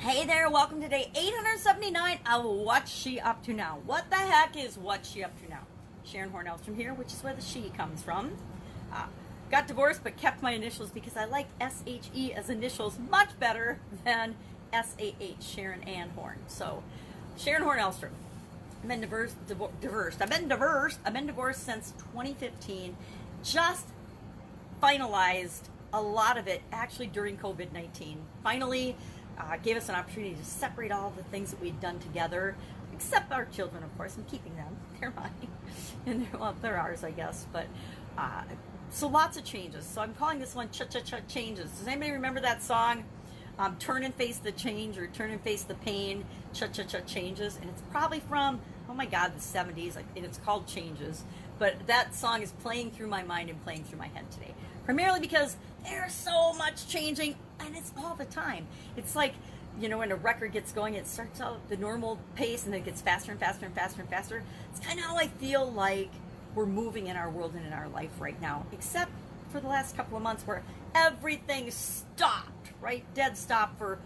Hey there, welcome to day 879 of What's She Up To Now. What the heck is What's She Up To Now? Sharon Horne-Ellstrom here, which is where the she comes from. Got divorced but kept my initials because I like S-H-E as initials much better than S-A-H, Sharon Ann Horne. So, Sharon Horne-Ellstrom. I've been divorced since 2015. Just finalized a lot of it actually during COVID-19. Finally, gave us an opportunity to separate all the things that we'd done together, except our children, of course. I'm keeping them. They're mine. And they're ours, I guess. But so lots of changes. So I'm calling this one Cha-Cha-Cha Changes. Does anybody remember that song? Turn and face the change, or turn and face the pain, Cha-Cha-Cha Changes. And it's probably from, oh my God, the 70s. And it's called Changes. But that song is playing through my mind and playing through my head today. Primarily because there's so much changing, and it's all the time. It's like, you know, when a record gets going, it starts out the normal pace, and then it gets faster and faster and faster and faster. It's kind of how I feel like we're moving in our world and in our life right now, except for the last couple of months where everything stopped, right? Dead stop for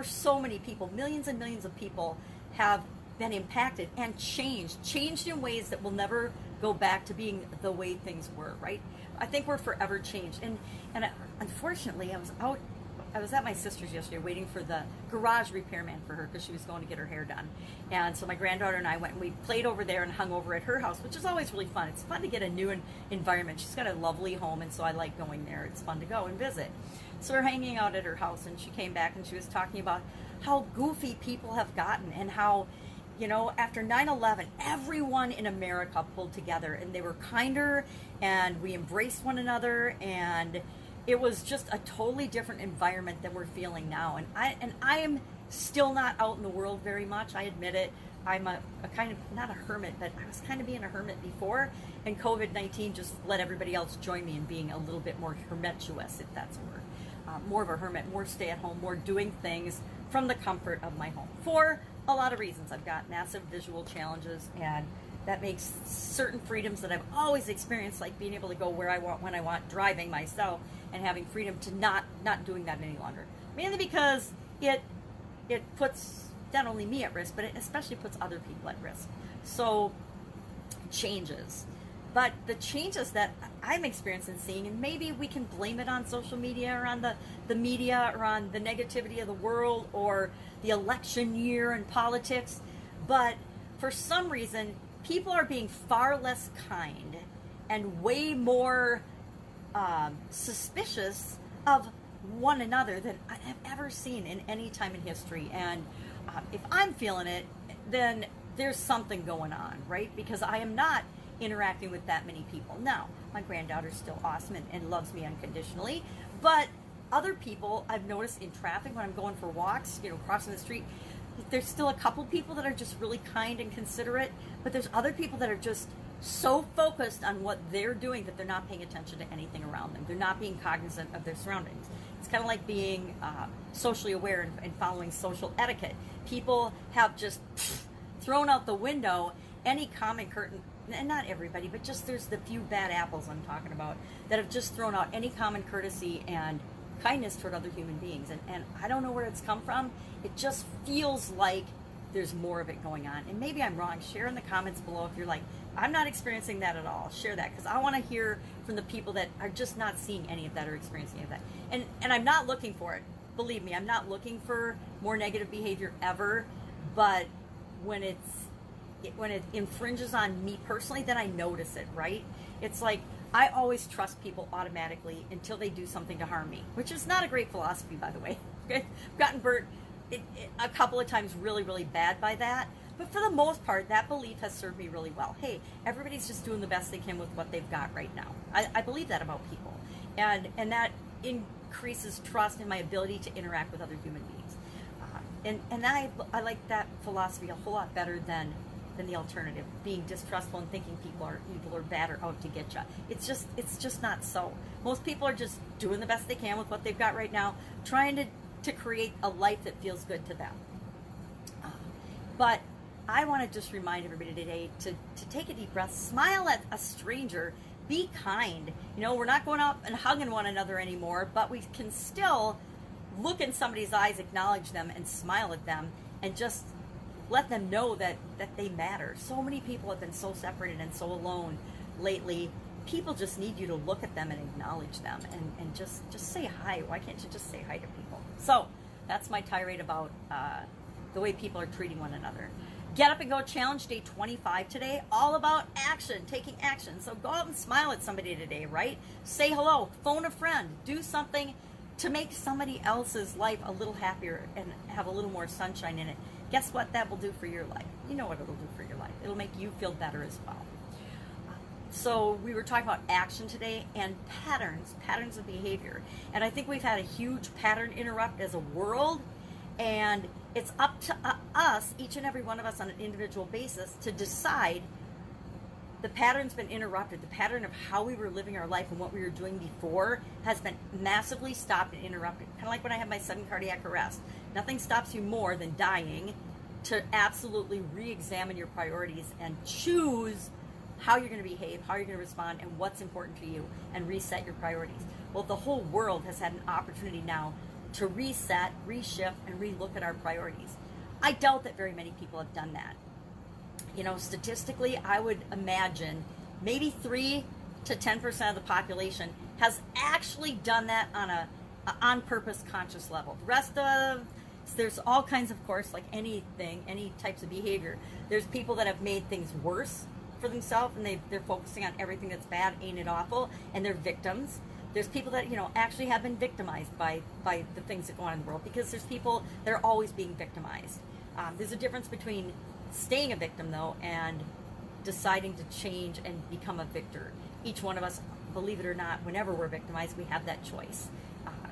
so many people. Millions and millions of people have been impacted and changed in ways that will never go back to being the way things were, right? I think we're forever changed. And unfortunately, I was at my sister's yesterday waiting for the garage repairman for her because she was going to get her hair done. And so my granddaughter and I went and we played over there and hung over at her house, which is always really fun. It's fun to get a new environment. She's got a lovely home, and so I like going there. It's fun to go and visit. So we're hanging out at her house, and she came back and she was talking about how goofy people have gotten, and how, you know, after 9/11, everyone in America pulled together and they were kinder, and we embraced one another, and it was just a totally different environment than we're feeling now. And I am still not out in the world very much. I admit it. I'm a kind of, not a hermit, but I was kind of being a hermit before, and COVID-19 just let everybody else join me in being a little bit more hermituous, if that's a word. More of a hermit, more stay at home, more doing things from the comfort of my home. For a lot of reasons. I've got massive visual challenges, and that makes certain freedoms that I've always experienced, like being able to go where I want, when I want, driving myself, and having freedom to not doing that any longer. Mainly because it puts not only me at risk, but it especially puts other people at risk. So, changes. But the changes that I'm experiencing, seeing, and maybe we can blame it on social media, or on the media, or on the negativity of the world, or the election year and politics, but for some reason, people are being far less kind and way more suspicious of one another than I have ever seen in any time in history. And if I'm feeling it, then there's something going on, right? Because I am not interacting with that many people. Now, my granddaughter's still awesome and loves me unconditionally, but other people I've noticed in traffic when I'm going for walks, you know, crossing the street, there's still a couple people that are just really kind and considerate, but there's other people that are just so focused on what they're doing that they're not paying attention to anything around them. They're not being cognizant of their surroundings. It's kind of like being socially aware and following social etiquette. People have just thrown out the window any common curtain, and not everybody, but just there's the few bad apples I'm talking about that have just thrown out any common courtesy and kindness toward other human beings. And I don't know where it's come from. It just feels like there's more of it going on. And maybe I'm wrong. Share in the comments below if you're like, I'm not experiencing that at all. Share that, because I want to hear from the people that are just not seeing any of that or experiencing any of that. And I'm not looking for it. Believe me, I'm not looking for more negative behavior ever. But when it infringes on me personally, then I notice it, right? It's like, I always trust people automatically until they do something to harm me, which is not a great philosophy, by the way. Okay? I've gotten burnt a couple of times really, really bad by that. But for the most part, that belief has served me really well. Hey, everybody's just doing the best they can with what they've got right now. I believe that about people. And that increases trust in my ability to interact with other human beings. And I like that philosophy a whole lot better than the alternative, being distrustful and thinking people are evil or bad or out to get you. It's just not so. Most people are just doing the best they can with what they've got right now, trying to create a life that feels good to them. But I want to just remind everybody today to take a deep breath, smile at a stranger, be kind. You know, we're not going out and hugging one another anymore, but we can still look in somebody's eyes, acknowledge them, and smile at them, and just let them know that they matter. So many people have been so separated and so alone lately. People just need you to look at them and acknowledge them, and just say hi. Why can't you just say hi to people? So that's my tirade about the way people are treating one another. Get Up and Go Challenge Day 25 today, all about action, taking action. So go out and smile at somebody today, right? Say hello, phone a friend, do something to make somebody else's life a little happier and have a little more sunshine in it. Guess what that will do for your life? You know what it'll do for your life. It'll make you feel better as well. So we were talking about action today and patterns of behavior. And I think we've had a huge pattern interrupt as a world, and it's up to us, each and every one of us on an individual basis, to decide the pattern's been interrupted. The pattern of how we were living our life and what we were doing before has been massively stopped and interrupted. Kind of like when I had my sudden cardiac arrest. Nothing stops you more than dying to absolutely re-examine your priorities and choose how you're going to behave, how you're going to respond, and what's important to you, and reset your priorities. Well, the whole world has had an opportunity now to reset, reshift, and relook at our priorities. I doubt that very many people have done that. You know, statistically, I would imagine maybe 3 to 10% of the population has actually done that on a on-purpose conscious level. The rest of, there's all kinds, of course, like anything, any types of behavior. There's people that have made things worse for themselves, and they're focusing on everything that's bad, ain't it awful, and they're victims. There's people that, you know, actually have been victimized by the things that go on in the world, because there's people that are always being victimized. There's a difference between staying a victim, though, and deciding to change and become a victor. Each one of us, believe it or not, whenever we're victimized, we have that choice.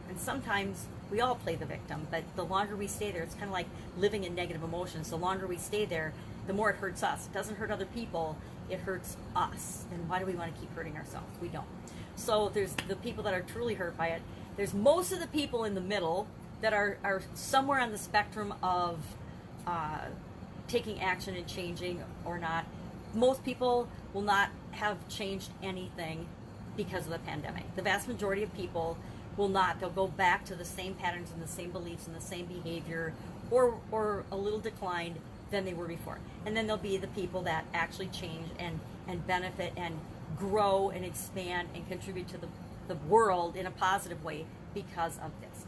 And sometimes we all play the victim, but the longer we stay there, it's kind of like living in negative emotions. The longer we stay there, the more it hurts us. It doesn't hurt other people, it hurts us. And why do we want to keep hurting ourselves? We don't. So there's the people that are truly hurt by it. There's most of the people in the middle that are somewhere on the spectrum of taking action and changing or not. Most people will not have changed anything because of the pandemic. The vast majority of people will not. They'll go back to the same patterns and the same beliefs and the same behavior, or a little declined than they were before. And then there'll be the people that actually change and benefit and grow and expand and contribute to the world in a positive way because of this.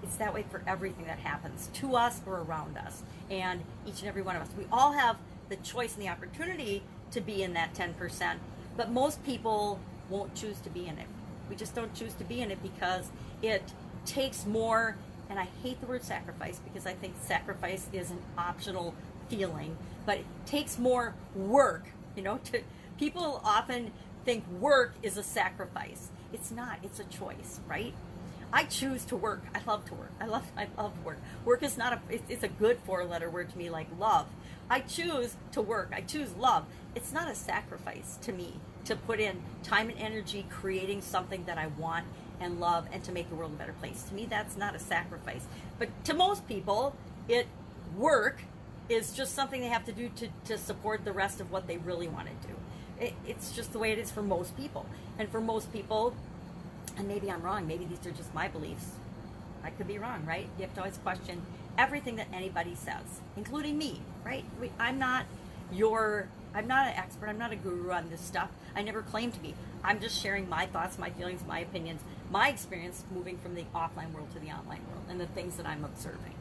It's that way for everything that happens to us or around us, and each and every one of us. We all have the choice and the opportunity to be in that 10%, but most people won't choose to be in it. We just don't choose to be in it because it takes more, and I hate the word sacrifice because I think sacrifice is an optional feeling, but it takes more work, you know. People often think work is a sacrifice. It's not, it's a choice, right? I choose to work. I love to work. I love work. Work is not it's a good 4-letter word to me, like love. I choose to work. I choose love. It's not a sacrifice to me to put in time and energy creating something that I want and love and to make the world a better place. To me, that's not a sacrifice. But to most people, work is just something they have to do to support the rest of what they really want to do. It's just the way it is for most people. And for most people, and maybe I'm wrong, maybe these are just my beliefs. I could be wrong, right? You have to always question everything that anybody says, including me, right? I'm not an expert, I'm not a guru on this stuff. I never claim to be. I'm just sharing my thoughts, my feelings, my opinions, my experience moving from the offline world to the online world and the things that I'm observing.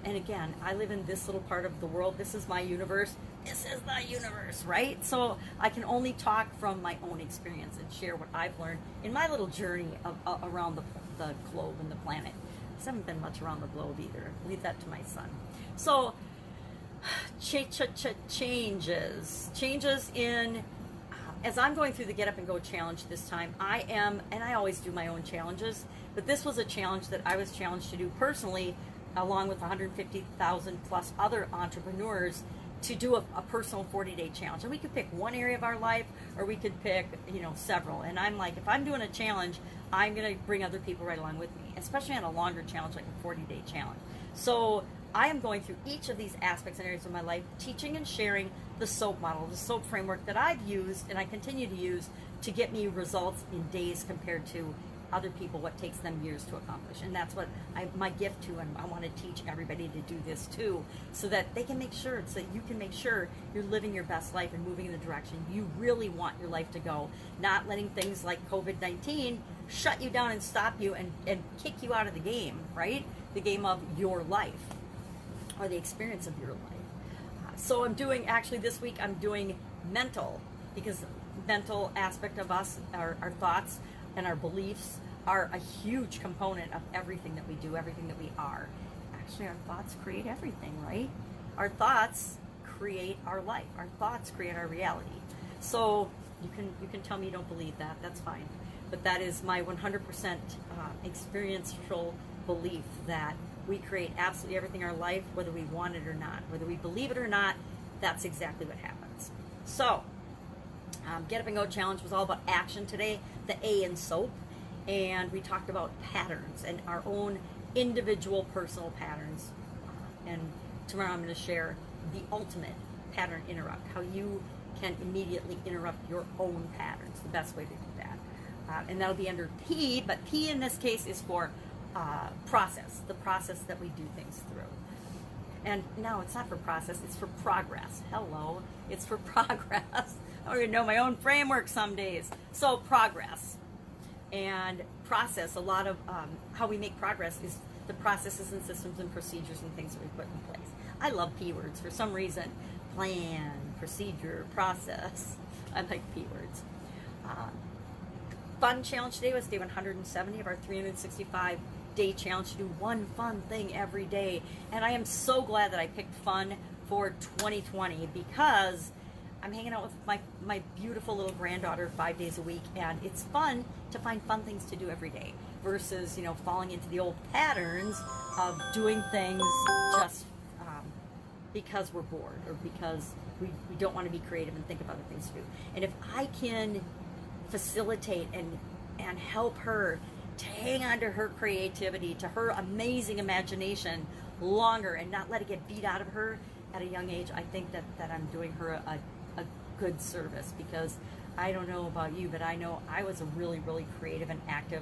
And again, I live in this little part of the world. This is my universe. This is the universe, right? So I can only talk from my own experience and share what I've learned in my little journey around the globe and the planet. I haven't been much around the globe either. Leave that to my son. So changes in, as I'm going through the Get Up and Go challenge this time, and I always do my own challenges, but this was a challenge that I was challenged to do personally, along with 150,000 plus other entrepreneurs, to do a personal 40-day challenge. And we could pick one area of our life, or we could pick, several. And I'm like, if I'm doing a challenge, I'm going to bring other people right along with me, especially on a longer challenge like a 40-day challenge. So I am going through each of these aspects and areas of my life, teaching and sharing the SOAP model, the SOAP framework that I've used and I continue to use to get me results in days compared to other people what takes them years to accomplish. And that's what my gift to, and I want to teach everybody to do this too, so that they can make sure, so that you can make sure you're living your best life and moving in the direction you really want your life to go, not letting things like COVID-19 shut you down and stop you and kick you out of the game, right? The game of your life, or the experience of your life. So I'm doing, actually this week I'm doing mental, because mental aspect of us, our thoughts and our beliefs are a huge component of everything that we do, everything that we are. Actually, our thoughts create everything, right? Our thoughts create our life. Our thoughts create our reality. So you can tell me you don't believe that. That's fine. But that is my 100% experiential belief that we create absolutely everything in our life, whether we want it or not. Whether we believe it or not, that's exactly what happens. So, Get Up and Go Challenge was all about action today, the A in SOAP, and we talked about patterns and our own individual personal patterns. And tomorrow I'm going to share the ultimate pattern interrupt, how you can immediately interrupt your own patterns, the best way to do that. And that'll be under P, but P in this case is for process, the process that we do things through. And no, it's not for process, it's for progress. Hello, it's for progress. I don't even know my own framework some days. So progress and process, a lot of how we make progress is the processes and systems and procedures and things that we put in place. I love P words for some reason. Plan, procedure, process. I like P words. Fun challenge today was day 170 of our 365-day challenge to do one fun thing every day. And I am so glad that I picked fun for 2020 because I'm hanging out with my beautiful little granddaughter 5 days a week, and it's fun to find fun things to do every day versus, falling into the old patterns of doing things just because we're bored or because we don't want to be creative and think of other things to do. And if I can facilitate and help her to hang on to her creativity, to her amazing imagination longer and not let it get beat out of her at a young age, I think that I'm doing her a good service, because I don't know about you, but I know I was a really, really creative and active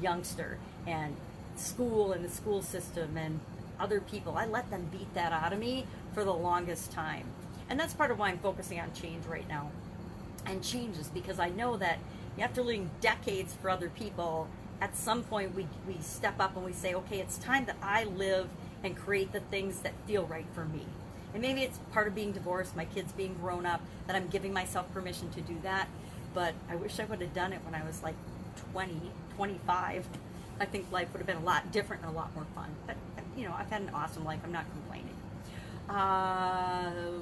youngster, and school and the school system and other people, I let them beat that out of me for the longest time. And that's part of why I'm focusing on change right now. And changes, because I know that after living decades for other people, at some point we step up and we say, okay, it's time that I live and create the things that feel right for me. And maybe it's part of being divorced, my kids being grown up, that I'm giving myself permission to do that. But I wish I would have done it when I was like 20, 25. I think life would have been a lot different and a lot more fun. But, I've had an awesome life. I'm not complaining.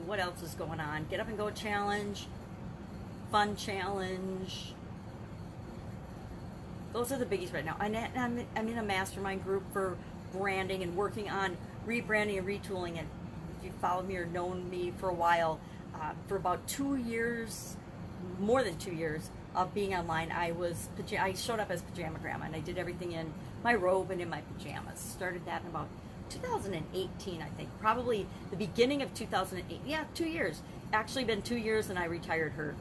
What else is going on? Get Up and Go Challenge. Fun challenge. Those are the biggies right now. I'm in a mastermind group for branding and working on rebranding and retooling. And if you follow me or known me for a while, for about 2 years, more than 2 years of being online, I showed up as Pajama Grandma, and I did everything in my robe and in my pajamas. Started that in about 2018, I think. Probably the beginning of 2008. Yeah, 2 years. Actually been 2 years, and I retired her.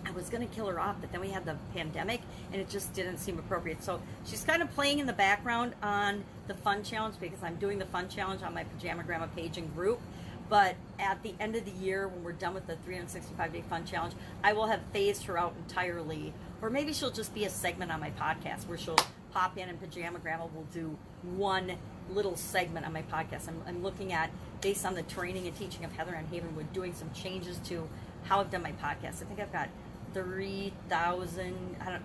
I was going to kill her off, but then we had the pandemic, and it just didn't seem appropriate. So she's kind of playing in the background on the Fun Challenge, because I'm doing the Fun Challenge on my Pajama Grandma page and group. But at the end of the year, when we're done with the 365-day Fun Challenge, I will have phased her out entirely. Or maybe she'll just be a segment on my podcast where she'll pop in, and Pajama Grandma will do one little segment on my podcast. I'm looking at, based on the training and teaching of Heather Ann Havenwood, doing some changes to how I've done my podcast. I think I've got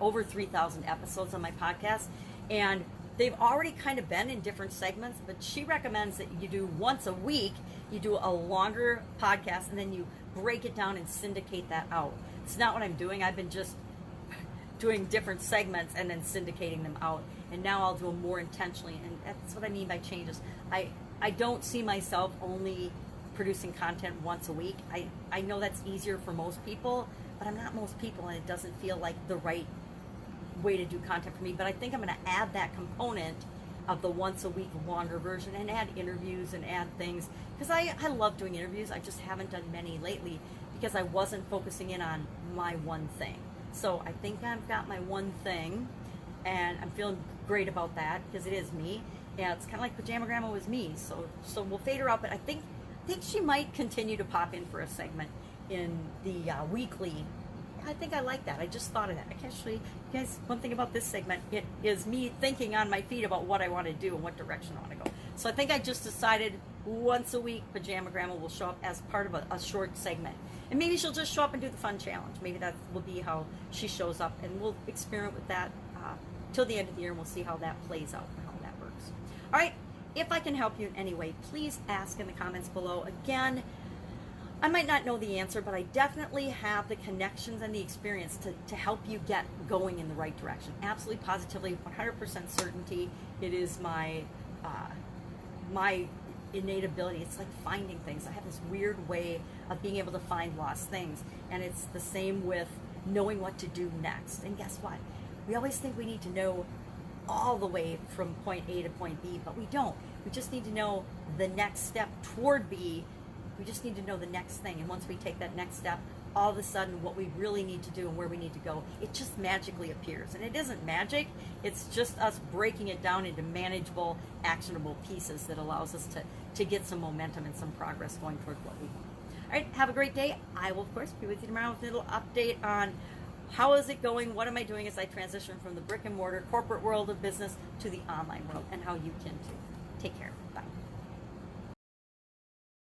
over 3,000 episodes on my podcast, and they've already kind of been in different segments, but she recommends that you do once a week, you do a longer podcast, and then you break it down and syndicate that out. It's not what I'm doing. I've been just doing different segments and then syndicating them out, and now I'll do them more intentionally, and that's what I mean by changes. I don't see myself only producing content once a week. I know that's easier for most people, but I'm not most people, and it doesn't feel like the right way to do content for me. But I think I'm going to add that component of the once a week longer version and add interviews and add things, because I love doing interviews. I just haven't done many lately because I wasn't focusing in on my one thing. So I think I've got my one thing, and I'm feeling great about that because it is me. Yeah, it's kind of like Pajama Grandma was me. So we'll fade her out, but I think she might continue to pop in for a segment in the weekly. I think I like that. I just thought of that. Actually, you guys, one thing about this segment, it is me thinking on my feet about what I want to do and what direction I want to go. So I think I just decided once a week, Pajama Grandma will show up as part of a short segment. And maybe she'll just show up and do the fun challenge. Maybe that will be how she shows up, and we'll experiment with that till the end of the year, and we'll see how that plays out and how that works. All right, if I can help you in any way, please ask in the comments below. Again, I might not know the answer, but I definitely have the connections and the experience to help you get going in the right direction. Absolutely, positively, 100% certainty. It is my innate ability. It's like finding things. I have this weird way of being able to find lost things, and it's the same with knowing what to do next. And guess what? We always think we need to know all the way from point A to point B, but we don't. We just need to know the next step toward B. We just need to know the next thing. And once we take that next step, all of a sudden what we really need to do and where we need to go, it just magically appears. And it isn't magic, it's just us breaking it down into manageable, actionable pieces that allows us to get some momentum and some progress going toward what we want. All right, have a great day. I will, of course, be with you tomorrow with a little update on how is it going, what am I doing as I transition from the brick and mortar corporate world of business to the online world, and how you can too. Take care. Bye.